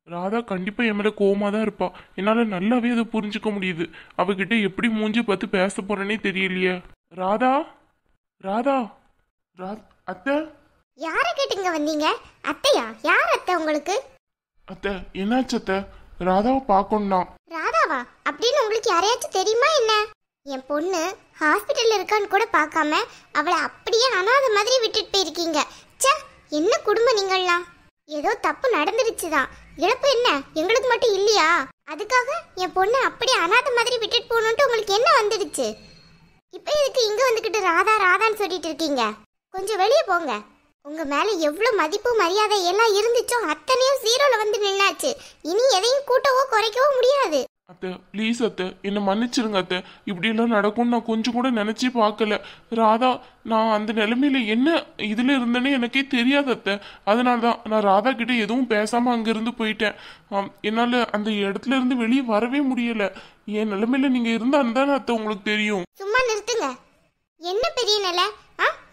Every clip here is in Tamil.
ராதா கண்டிப்பா என் மேல கோவமா தான் இருப்பா. என்னால நல்லாவே அதை புரிஞ்சுக்க முடியுது. அவகிட்ட எப்படி மூஞ்சி பார்த்து பேச போறேனே தெரியலையே. ராதா, ராதா, அத்தை. யார கேட்டுங்க வந்தீங்க? அத்தையா? யார் அத்தை உங்களுக்கு? அத்தை என்னாச்சு அத்தை? ராதாவை பார்க்கணும்னா. ராதாவா? அப்படின்னு உங்களுக்கு யாரையாச்சும் தெரியுமா என்ன? என் பொண்ணு ஹாஸ்பிட்டல்ல இருக்கான்னு கூட பார்க்காம அவளை அப்படியே அனாதை மாதிரி விட்டுட்டு போயிருக்கீங்க. ச்சே, என்ன குடும்பம் நீங்கள்லாம். ஏதோ தப்பு நடந்துருச்சுதான். இழப்பு என்ன எங்களுக்கு மட்டும் இல்லையா? அதுக்காக என் பொண்ணை அப்படியே அனாதை மாதிரி விட்டுட்டு போகணுன்ட்டு உங்களுக்கு என்ன வந்துடுச்சு? இப்ப எதுக்கு இங்க வந்துக்கிட்டு ராதா ராதான்னு சொல்லிட்டு இருக்கீங்க? கொஞ்சம் வெளியே போங்க. உங்க மேல எவ்வளவு மதிப்பு மரியாதை எல்லாம் இருந்துச்சோ அத்தனையும் ஜீரோல வந்து நின்னாச்சு. இனி எதையும் கூட்டவோ குறைக்கவோ முடியாது. அத்தை ப்ளீஸ் அத்தை, என்னை மன்னிச்சிருங்க அத்தை. இப்படியெல்லாம் நடக்கும்னு நான் கொஞ்சம் கூட நினைச்சே பார்க்கல. ராதா, நான் அந்த நிலைமையில என்ன இதுல இருந்தேன்னு எனக்கே தெரியாது அத்தை. அதனாலதான் நான் ராதா கிட்ட எதுவும் பேசாம அங்கிருந்து போயிட்டேன். என்னால அந்த இடத்துல இருந்து வெளியே வரவே முடியல. என் நிலைமையில நீங்க இருந்தான்னு தானே அத்தை உங்களுக்கு தெரியும். சும்மா நிறுத்துங்க. என்ன பெரிய நிலை?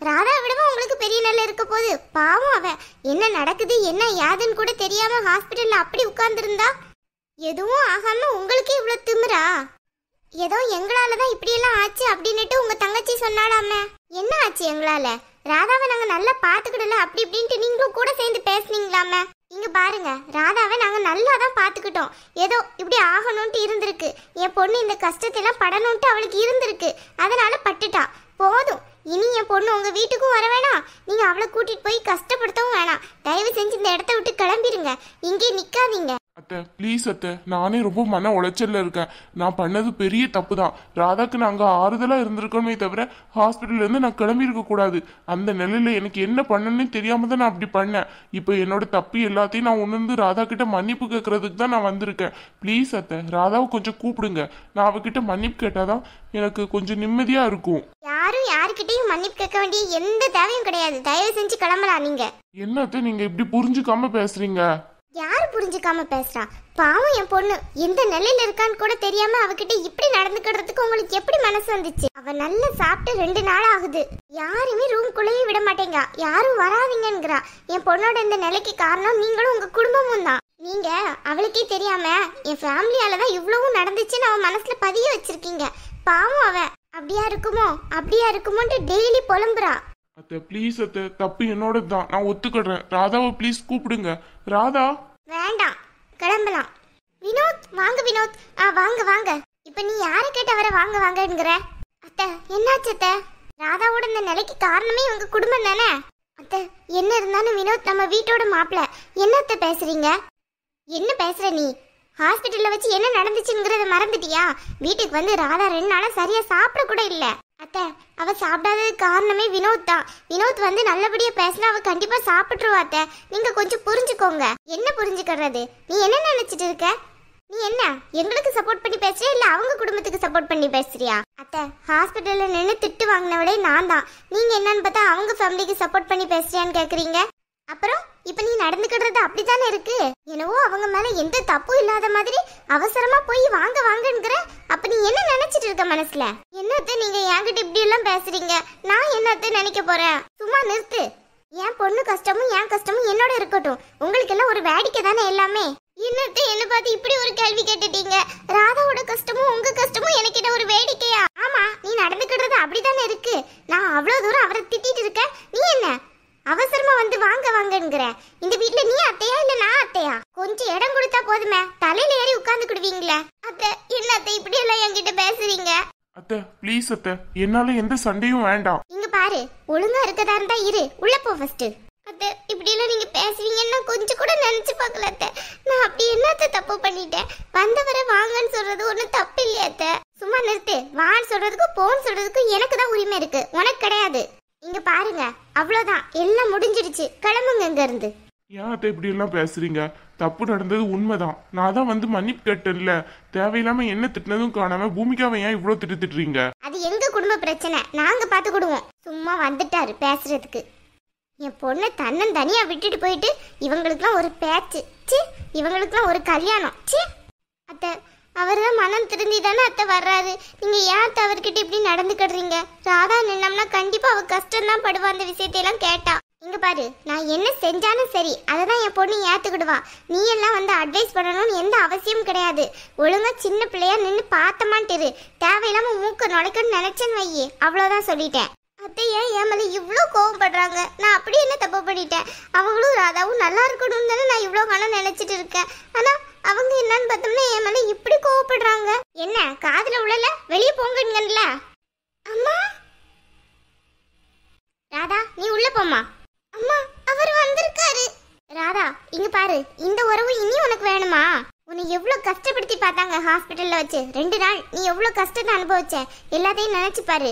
ராதா விடவா உங்களுக்கு பெரிய நிலை இருக்க போது? பாவம் அவ. என்ன நடக்குது என்ன யாதுன்னு கூட தெரியாம ஹாஸ்பிட்டல்ல அப்படி உட்கார்ந்துருந்தா. எதுவும் ஆகாம உங்களுக்கே இவ்வளவு திமிரா? ஏதோ எங்களாலதான் இப்படி எல்லாம் ஆச்சு அப்படின்னுட்டு உங்க தங்கச்சி சொன்னாலாமே. என்ன ஆச்சு எங்களால? ராதாவை நாங்க நல்லா பாத்துக்கிடல அப்படி இப்படின்ட்டு நீங்களும் கூட சேர்ந்து பேசுனீங்களாமே. இங்க பாருங்க, ராதாவை நாங்க நல்லா தான் பாத்துக்கிட்டோம். ஏதோ இப்படி ஆகணும்ட்டு இருந்திருக்கு. என் பொண்ணு இந்த கஷ்டத்தை எல்லாம் படணும்ட்டு அவளுக்கு இருந்திருக்கு. அதனால பட்டுட்டா. போதும், இனி என் பொண்ணு உங்க வீட்டுக்கும் வர வேணாம். நீங்க அவளை கூட்டிட்டு போய் கஷ்டப்படுத்தவும் வேணாம். தயவு செஞ்சு இந்த இடத்த விட்டு கிளம்பிருங்க. இங்கே நிக்காதீங்க. அத்தை ப்ளீஸ் அத்தை, நானே ரொம்ப மன உளைச்சல்ல இருக்கேன். நான் பண்ணது பெரிய தப்பு தான். ராதாக்கு நாங்க ஆறுதலா இருந்திருக்கோமே தவிர ஹாஸ்பிட்டல்ல இருந்து நான் கிளம்பி இருக்க கூடாது. அந்த நிலையில எனக்கு என்ன பண்ணணும்னு தெரியாம தான் நான் அப்படி பண்ணேன். இப்போ என்னோட தப்பு எல்லாத்தையும் நான் உணர்ந்து ராதா கிட்ட மன்னிப்பு கேட்கறதுக்கு தான் நான் வந்திருக்கேன். ப்ளீஸ் அத்தை, ராதாவை கொஞ்சம் கூப்பிடுங்க. நான் அவகிட்ட மன்னிப்பு கேட்டாதான் எனக்கு கொஞ்சம் நிம்மதியா இருக்கும். யாரும் யாருக்கிட்டையும் மன்னிப்பு கேட்க வேண்டிய எந்த தேவையும் கிடையாது. தயவு செஞ்சு கிளம்பலாம் நீங்க. என்னத்த நீங்க இப்படி புரிஞ்சுக்காம பேசுறீங்க? யாரு புரிஞ்சுக்காம பேசுறா? பாவம் என் பொண்ணு எந்த நிலையில இருக்கான்னு கூட தெரியாம அவகிட்ட இப்படி நடந்துக்கிறதுக்கு உங்களுக்கு எப்படி மனசு வந்துச்சு? அவ நல்லா சாப்பிட்டு 2 நாள் ஆகுது. யாருமே ரூம்குள்ளேயே விட மாட்டேங்க. யாரும் வராதீங்கிறா. என் பொண்ணோட இந்த நிலைக்கு காரணம் நீங்களும் உங்க குடும்பமும் தான். நீங்க அவளுக்கே தெரியாம என் ஃபேமிலியாலதான் இவ்வளவும் நடந்துச்சுன்னு அவன் மனசுல பதிய வச்சிருக்கீங்க. பாவம் அவ. அப்படியா இருக்குமோன்ட்டு டெய்லி புலம்புறா. அத்தை ப்ளீஸ் அத்தை, தப்பு என்னோட தான். நான் ஒத்துக்கிடுறேன். ராதாவை ப்ளீஸ் கூப்பிடுங்க. ராதா. வேண்டாம், கிளம்பலாம். வினோத், வாங்க வினோத். வாங்க வாங்க. இப்ப நீ யாரை கேட்ட வர வாங்க வாங்கங்கிற? அத்தை என்னாச்சு அத்தை? ராதாவோட இந்த நிலைக்கு காரணமே உங்க குடும்பம் தானே? அத்தை என்ன இருந்தாலும் வினோத் நம்ம வீட்டோட மாப்பிள்ள. என்னத்த பேசுறீங்க? என்ன பேசுற நீ? ஹாஸ்பிட்டல்ல வச்சு என்ன நடந்துச்சுங்கிறத மறந்துட்டியா? வீட்டுக்கு வந்து ராதா 2 நாளா சரியா சாப்பிட கூட இல்ல. அத்தை அவ சாப்பிடாதது காரணமே வினோத் தான். வினோத் வந்து நல்லபடியா பேசினா அவ கண்டிப்பா சாப்பிட்டுருவா. அத்தை நீங்க கொஞ்சம் புரிஞ்சுக்கோங்க. என்ன புரிஞ்சுக்கிறது? நீ என்ன நினைச்சிட்டு இருக்க? நீ என்ன எங்களுக்கு சப்போர்ட் பண்ணி பேசுறியா இல்ல அவங்க குடும்பத்துக்கு சப்போர்ட் பண்ணி பேசுறியா? அத்தை ஹாஸ்பிட்டல்ல நின்று திட்டு வாங்கினவளே நான் தான். நீங்க என்னன்னு பார்த்தா அவங்க ஃபேமிலிக்கு சப்போர்ட் பண்ணி பேசுறியான்னு கேக்குறீங்க. அப்புறம் இப்ப நீ நடந்துக்கிறது அப்படித்தானே இருக்கு. என்னவோ அவங்க மேல எந்த தப்பும் இல்லாத மாதிரி அவசரமா போய் வாங்க வாங்கங்கிற. அப்ப நீ என்ன நினைச்சிட்டு இருக்க மனசுல? என்னத்த நீங்க என்கிட்ட இப்படி எல்லாம் பேசுறீங்க? நான் என்னத்த நினைக்க போறேன்? சும்மா நிறுத்து. என் பொண்ணு கஷ்டமும் என் கஷ்டமும் என்னோட இருக்கட்டும். உங்களுக்கு எல்லாம் ஒரு வேடிக்கை தானே எல்லாமே. என்னத்த என்ன பார்த்து இப்படி ஒரு கேள்வி கேட்டுட்டீங்க? ராதாவோட கஷ்டமும் உங்க கஷ்டமும் எனக்கிட்ட ஒரு வேடிக்கையா? ஆமா, நீ நடந்துக்கிறது அப்படித்தானே இருக்கு. நான் அவ்வளவு தூரம் அவரை திட்டிட்டு இருக்கேன். நீ என்ன அவசரமா வந்து வாங்க வாங்கங்கிற? இந்த வீட்ல நீ அத்தையா இல்ல நான் அத்தையா? கொஞ்சம் இடம் கொடுத்தா போதுமே, தலையில ஏறி உட்கார்ந்துக்கிடுவீங்களே. அத்தை என்ன அத்தை இப்படி எல்லாம் என்கிட்ட பேசுறீங்க? அத்தை ப்ளீஸ் அத்தை, என்னால எந்த சண்டையும் வேண்டாம். இங்க பாரு, ஒழுங்கா இருக்கதா இருந்தா இரு, உள்ள போ ஃபர்ஸ்ட். அத்தை இப்படி எல்லாம் நீங்க பேசுவீங்கன்னா கொஞ்சம் கூட நினைச்சு பார்க்கல அத்தை. நான் அப்படி என்னத்த தப்பு பண்ணிட்டேன்? வந்தவரை வாங்கன்னு சொல்றது ஒன்னும் தப்பு இல்லையா அத்தை? சும்மா நிறுத்து. வான்னு சொல்றதுக்கும் போன்னு சொல்றதுக்கும் எனக்கு தான் உரிமை இருக்கு, உனக்கு கிடையாது. இங்க பாருங்க, அவ்வளவுதான், எல்லாம் முடிஞ்சிடுச்சு. கிளம்புங்க இங்க இருந்து. ஏன் அத்தை இப்படி எல்லாம் பேசுறீங்க? தப்பு நடந்தது உண்மைதான். நான் தான் வந்து மன்னிப்பு கேட்டேன்ல. தேவையில்லாம என்ன திட்டினதும் காணாம பூமிகாவை ஏன் இவ்வளவு திட்டுறீங்க? அது எங்க குடும்ப பிரச்சனை, நாங்க பாத்துக்கிடுவோம். சும்மா வந்துட்டாரு பேசுறதுக்கு. என் பொண்ணை தன்னன் தனியா விட்டுட்டு போயிட்டு இவங்களுக்குலாம் ஒரு பேச்சு, சி இவங்களுக்குலாம் ஒரு கல்யாணம், சி. அத்தை அவர் தான் மனம் திருந்தி தானே அத்தை வர்றாரு. நீங்க ஏன் அவர்கிட்ட இப்படி நடந்துக்கிடுறீங்க? ராதா நின்னம்னா கண்டிப்பா அவ கஷ்டம் தான் படுவா அந்த விஷயத்தையெல்லாம் கேட்டா. இங்க பாரு, நான் என்ன செஞ்சாலும் சரி அதை தான் என் பொண்ணு ஏத்துக்கிடுவா. நீ எல்லாம் வந்து அட்வைஸ் பண்ணணும்னு எந்த அவசியம் கிடையாது. ஒழுங்கா சின்ன பிள்ளையா நின்று பார்த்தமான்ட்டு தேவையில்லாம மூக்க நுழைக்கணும்னு நினைச்சேன்னு வையே, அவ்வளவுதான் சொல்லிட்டேன். அத்தை ஏன் என் மேல இவ்வளோ கோவப்படுறாங்க? நான் அப்படி என்ன தப்பு பண்ணிட்டேன்? அவங்களும் ராதாவும் நல்லா இருக்கணும்னு தானே நான் இவ்வளோ காலம் நினைச்சிட்டு இருக்கேன். ஆனா அவங்க என்னன்னு பார்த்தோம்னா என் மேல இப்படி கோவப்படுறாங்க. என்ன காதுல உள்ளல வெளியே போங்கன்னு. அம்மா ராதா, நீ உள்ள போமா. அம்மா அவர் வந்திருக்காரு. ராதா இங்க பாரு, இந்த உறவு இனி உனக்கு வேணுமா? உன்னை எவ்வளவு கஷ்டப்படுத்தி பார்த்தாங்க ஹாஸ்பிட்டல்ல வச்சு. 2 நாள் நீ எவ்வளவு கஷ்டத்தை அனுபவிச்ச, எல்லாத்தையும் நினைச்சு பாரு.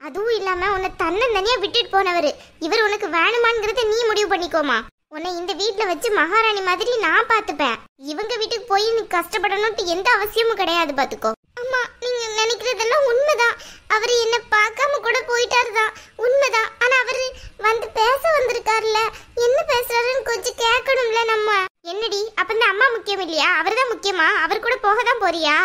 அதுவும் இல்லாம உன்னை தன்னந்தனியா விட்டுட்டு போனவரு இவர் உனக்கு வேணுமாங்கிறத நீ முடிவு பண்ணிக்கோமா. உன்னை இந்த வீட்டுல வச்சு மகாராணி மாதிரி நான் பாத்துப்பேன். இவங்க வீட்டுக்கு போய் நீ கஷ்டப்படணும்ட்டு எந்த அவசியமும் கிடையாது, பாத்துக்கோ. அம்மா நீங்க நினைக்கிறதெல்லாம் உண்மைதான். அவரு என்ன பார்க்காம கூட போயிட்டாருதான், உண்மைதான். ஆனா அவரு வந்து பேச வந்திருக்காருல்ல, என்ன பேசுறாருன்னு கொஞ்சம் கேட்கணும்ல நம்ம. என்னடி அப்ப இந்த அம்மா முக்கியம் இல்லையா? அவர்தான் முக்கியமா? அவர் கூட போக தான் போறியா?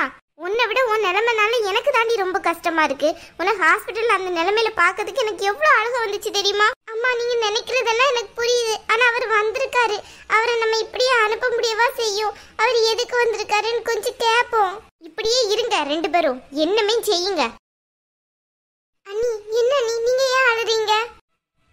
உன்னை விட உன் நிலைமைனால எனக்கு தாண்டி ரொம்ப கஷ்டமா இருக்கு. உன்னை ஹாஸ்பிட்டல் அந்த நிலைமையில பாக்கிறதுக்கு எனக்கு எவ்வளவு அழகா வந்துச்சு தெரியுமா? அம்மா நீங்க நினைக்கிறதெல்லாம் எனக்கு புரியுது. ஆனா அவர் வந்திருக்காரு, அவரை நம்ம இப்படியே அனுப்ப முடியவா செய்யும்? அவர் எதுக்கு வந்திருக்காருன்னு கொஞ்சம் கேட்போம். இப்படியே இருங்க 2 பேரும், என்னமே செய்யுங்க. அண்ணி என்ன அண்ணி நீங்க ஏன் அழுறீங்க?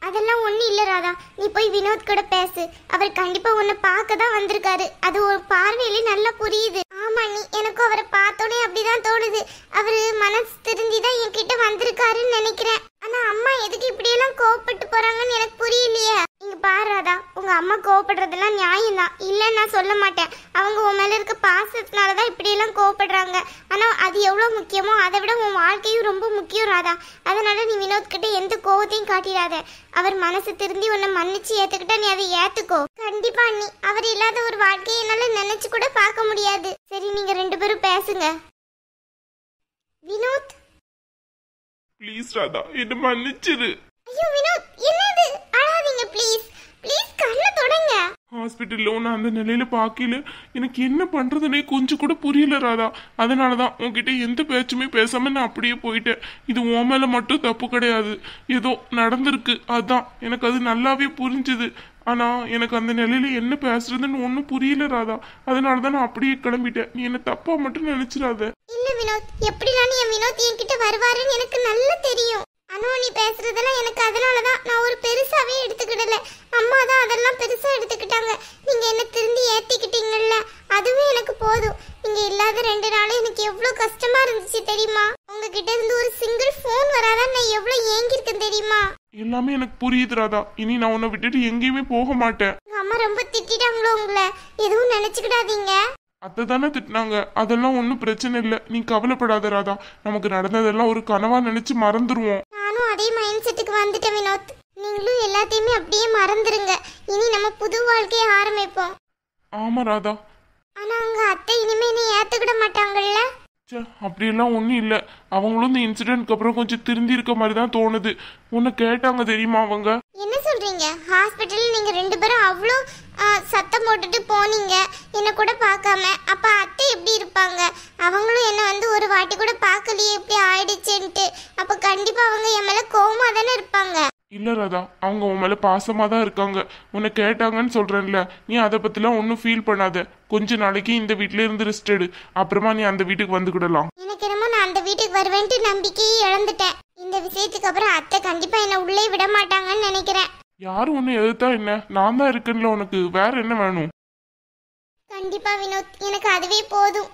அதெல்லாம் ஒண்ணும் இல்ல ராதா, நீ போய் வினோத் கூட பேசு. அவர் கண்டிப்பா உன்னை பார்க்க தான் வந்திருக்காரு. அது ஒரு பார்வையிலே நல்லா புரியுது. ஆமா நீ எனக்கும் அவரை பார்த்தோன்னே அப்படிதான் தோணுது. அவரு மனசு திருந்திதான் என்கிட்ட வந்திருக்காருன்னு நினைக்கிறேன். ஆனா அம்மா எதுக்கு இப்படி எல்லாம் கோவப்பட்டு போறாங்கன்னு எனக்கு புரியலையே. இங்க பாரு ராதா, உங்க அம்மா கோவப்படுறதெல்லாம் நியாயம்தான், இல்லன்னு நான் சொல்ல மாட்டேன். அவங்க உன் மேல இருக்க பாசத்தினாலதான் இப்படி எல்லாம் கோவப்படுறாங்க. ஆனா அது எவ்வளவு முக்கியமோ அதை விட உன் வாழ்க்கையும் ரொம்ப முக்கியம் ராதா. அதனால நீ வினோத் கிட்ட எந்த கோவத்தையும் காட்டிடாத. அவர் மனசு திருந்தி உன்னை மன்னிச்சு ஏத்துக்கிட்டா நீ அதை ஏத்துக்கோ. கண்டிப்பா அண்ணி, அவர் இல்லாத ஒரு வாழ்க்கையை என்னால நினைச்சு கூட பார்க்க முடியாது. சரி நீங்க 2 பேரும் பேசுங்க. வினோத் ப்ளீஸ் ராதா, என்ன மன்னிச்சிரு. ஐயோ வினோத் என்னது? அழாதீங்க ப்ளீஸ் ப்ளீஸ், கண்ணை தொடங்க. ஹாஸ்பிட்டல்ல உன்னை அந்த நிலையில பார்க்கல, எனக்கு என்ன பண்றதுன்னே கொஞ்சம் கூட புரியல ராதா. அதனாலதான் உன்கிட்ட எந்த பேச்சுமே பேசாம நான் அப்படியே போயிட்டேன். இது உன் மேல மட்டும் தப்பு கிடையாது, ஏதோ நடந்திருக்கு, அதான் எனக்கு அது நல்லாவே புரிஞ்சுது. ஆனா எனக்கு அந்த நிலையில என்ன பேசுறதுன்னு ஒன்னும் புரியல ராதா. அதனாலதான் நான் அப்படியே கிளம்பிட்டேன். நீ என்ன தப்பா மட்டும் நினைச்சிடாத. இல்ல வினோத், எப்படினாலும் என் வினோத் என்கிட்ட வருவாருன்னு எனக்கு நல்லா தெரியும். அனு நீ பேசுறதெல்லாம் எனக்கு அதனாலதான் நான் ஒரு பெருசாவே எடுத்துக்கிடல. அம்மா தான் அதெல்லாம் பெருசா எடுத்துக்கிட்டாங்க. நீங்க என்ன திருந்தி ஏத்திக்கிட்டீங்கல்ல, அதுவே எனக்கு போதும். நீங்க இல்லாத 2 நாளும் எனக்கு எவ்வளவு கஷ்டமா இருந்துச்சு தெரியுமா? உங்ககிட்ட இருந்து ஒரு சிங்கிள் போன் வராதான் நான் எவ்வளவு ஏங்கிருக்கேன் தெரியுமா? எல்லாமே எனக்கு புரியுது ராதா. இனி நான் உன்னை விட்டுட்டு எங்கேயுமே போக மாட்டேன். அம்மா ரொம்ப திட்டாங்களோ உங்களை? எதுவும் நினைச்சுக்கிடாதீங்க. அத்தை தானே திட்டினாங்க, அதெல்லாம் ஒன்றும் பிரச்சனை இல்லை, நீ கவலைப்படாத ராதா. நமக்கு நடந்ததெல்லாம் ஒரு கனவா நினைச்சு மறந்துடுவோம். நானும் அதே மைண்ட் செட்டுக்கு வந்துட்டேன் வினோத். நீங்களும் எல்லாத்தையுமே அப்படியே மறந்துருங்க. இனி நம்ம புது வாழ்க்கையை ஆரம்பிப்போம். ஆமா ராதா. ஆனா அவங்க அத்தை இனிமே நீ ஏத்துக்கிட மாட்டாங்கல்ல? அப்படியெல்லாம் ஒன்றும் இல்லை. அவங்களும் இந்த இன்சிடென்ட்க்கு அப்புறம் கொஞ்சம் திருந்தி இருக்க மாதிரி தான் தோணுது. உன்னை கேட்டாங்க தெரியுமா அவங்க? என்ன சொல்றீங்க? ஹாஸ்பிட்டல் நீங்க 2 பேரும் அவ்வளோ சத்தம் போட்டுட்டு போனீங்க, என்ன கூட பார்க்காம. அப்ப அத்தை எப்படி இருப்பாங்க? அவங்களும் என்ன வந்து ஒரு வாட்டி கூட பார்க்கலையே இப்படி ஆயிடுச்சுன்ட்டு. அப்ப கண்டிப்பா அவங்க என் மேல கோவமா தானே இருப்பாங்க. இல்ல ராதா, அவங்க உன் மேல பாசமா தான் இருக்காங்க. உன்னை கேட்டாங்கன்னு சொல்றேன்ல, நீ அதை பத்திலாம் ஒன்றும் ஃபீல் பண்ணாத. கொஞ்ச நாளைக்கு இந்த வீட்ல இருந்து ரெஸ்ட் எடு, அப்புறமா நீ அந்த வீட்டுக்கு வந்துக்கிடலாம். எனக்கு என்னமோ நான் அந்த வீட்டுக்கு வருவேன்ட்டு நம்பிக்கையை இழந்துட்டேன். இந்த விஷயத்துக்கு அப்புறம் அத்தை கண்டிப்பா என்ன உள்ளே விட மாட்டாங்கன்னு நினைக்கிறேன். யாரும் ஒன்னு எதிர்த்தா என்ன, நான் தான் இருக்கேன்ல உனக்கு, வேற என்ன வேணும்? கண்டிப்பா வினோத், எனக்கு அதுவே போதும்.